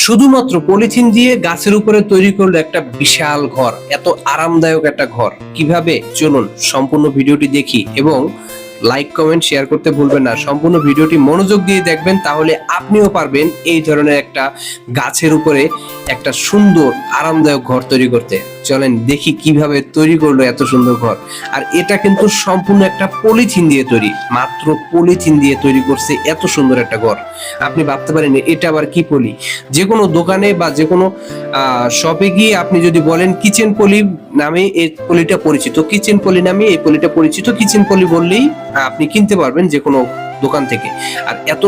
শুধুমাত্র পলিথিন দিয়ে গাছের উপরে তৈরি করলো একটা বিশাল ঘর, এত আরামদায়ক একটা ঘর। কিভাবে, চলুন সম্পূর্ণ ভিডিওটি দেখি এবং লাইক কমেন্ট শেয়ার করতে ভুলবেন না। সম্পূর্ণ ভিডিওটি মনোযোগ দিয়ে দেখবেন, তাহলে আপনিও পারবেন এই ধরনের একটা গাছের উপরে একটা সুন্দর আরামদায়ক ঘর তৈরি করতে। চলেন দেখি কিভাবে তৈরি করলো এত সুন্দর ঘর। আর এটা কিন্তু সম্পূর্ণ একটা পলিথিন দিয়ে তৈরি, মাত্র পলিথিন দিয়ে তৈরি করছে এত সুন্দর একটা ঘর। আপনি ভাবতে পারেন এটা আবার কি পলি। যে কোনো দোকানে বা যে কোনো শপে গিয়ে আপনি যদি বলেন কিচেন পলি নামে এই পলিটা পরিচিত, কিচেন পলি নামে এই পলিটা পরিচিত, কিচেন পলি বললেই আপনি কিনতে পারবেন যে কোনো দোকান থেকে। আর এত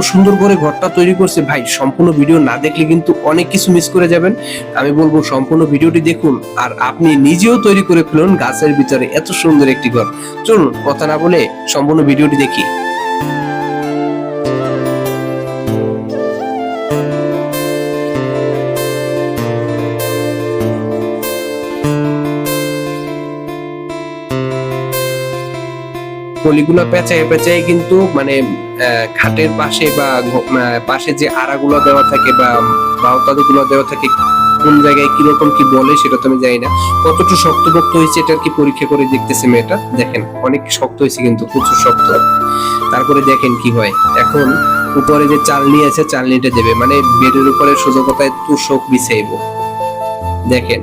সুন্দর করে ঘরটা তৈরি করছে ভাই, সম্পূর্ণ ভিডিও না দেখলে কিন্তু অনেক কিছু মিস করে যাবেন। আমি বলবো সম্পূর্ণ ভিডিওটি দেখুন আর আপনি নিজেও তৈরি করে ফেলুন গাছের ভিতরে এত সুন্দর একটি ঘর। চলুন কথা না বলে সম্পূর্ণ ভিডিওটি দেখি। পলিগুলো পেঁচায় কিন্তু মানে খাটের পাশে বা পাশে যে আড়াগুলো দেওয়া থাকে বা বাউতাগুলো দেওয়া থাকে, কোন জায়গায় কিরকম কি বলে সেটা তো আমি জানি না। কতটুকু শক্তপোক্ত হয়েছে এটার কি পরীক্ষা করে দেখতেছে মেয়েটা। দেখেন অনেক শক্ত হয়েছে, কিন্তু প্রচুর শক্ত। তারপরে দেখেন কি হয়। এখন উপরে যে চালনি আছে চালনিটা দেবে, মানে বেডের উপরে সোজা কথায় তোষক বিছাইবো। দেখেন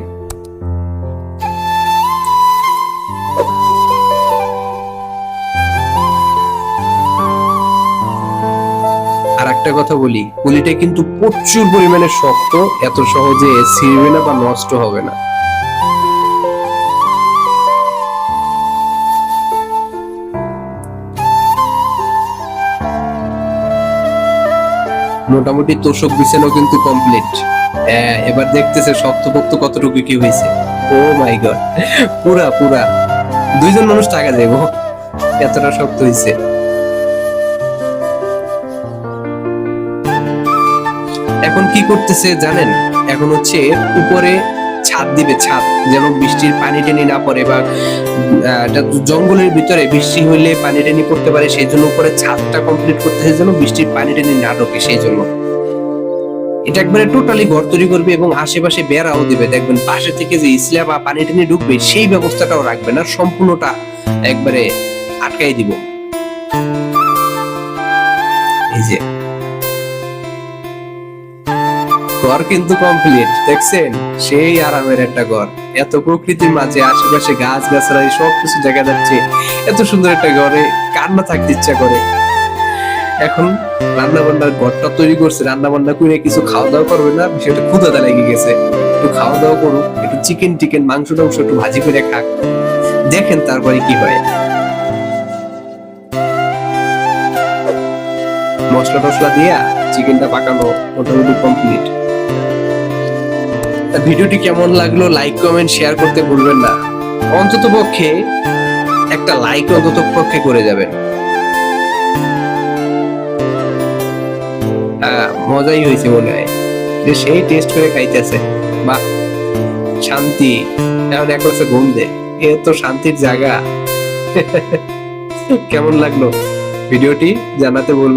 আর একটা কথা বলি, পলিটা কিন্তু প্রচুর পরিমাণে শক্ত, এত সহজে ছিঁড়বে না বা নষ্ট হবে না। মোটামুটি তোষক বিছানো কিন্তু কমপ্লিট। এবার দেখতেছে শক্তপোক্ত কতটুকু কি হয়েছে। ও মাই গড, পুরা দুইজন মানুষ টাকা দেব, এতটা শক্ত হয়েছে। এখন কি করতেছে জানেন, এখন হচ্ছে উপরে ছাদ দিবে, ছাদ যেন বৃষ্টির পানি টেনে না পড়ে, বা জঙ্গলের ভিতরে বৃষ্টি হইলে পানি টেনে পড়তে পারে, সেই জন্য উপরে ছাদটা কমপ্লিট করতেছে যেন বৃষ্টির পানি টেনে না ঢোকে। সেই জন্য এটা একবারে টোটালি ঘর তৈরি করবে এবং আশেপাশে বেড়াও দিবে। দেখবেন পাশে থেকে যে স্ল্যাব বা পানি টেনে ঢুকবে সেই ব্যবস্থাটাও রাখবে না, সম্পূর্ণটা একবারে আটকাই দিব। এই যে ঘর কিন্তু কমপ্লিট, দেখছেন সেই আরামের একটা ঘর। এত প্রকৃতির মাঝে আশেপাশে গাছ গাছরা সবকিছু দেখা যাচ্ছে, এত সুন্দর একটা ঘরে কার না থাকতে ইচ্ছা করে। এখন রান্না বান্নার ঘরটা তৈরি করছে, রান্না বান্না করে কিছু খাওয়া দাওয়া করবে না, সেটা ক্ষুধাটা লেগে গেছে, একটু খাওয়া দাওয়া করুক, একটু চিকেন মাংস টাংস একটু ভাজি করে খাক। দেখেন তারপরে কি হয়। মশলা টসলা দিয়া চিকেনটা পাকানো মোটামুটি কমপ্লিট। ভিডিওটি কেমন লাগলো লাইক কমেন্ট শেয়ার করতে ভুলবেন না। অন্তত পক্ষে একটা লাইক অন্তত পক্ষে করে যাবেন। মজাই হয়েছে মনে হয়, যে সেই টেস্ট করে খাইতেছে। বাহ শান্তি। এখন এক বছর ঘুম দে, এ তো শান্তির জায়গা। কেমন লাগলো ভিডিওটি জানাতে বলবেন।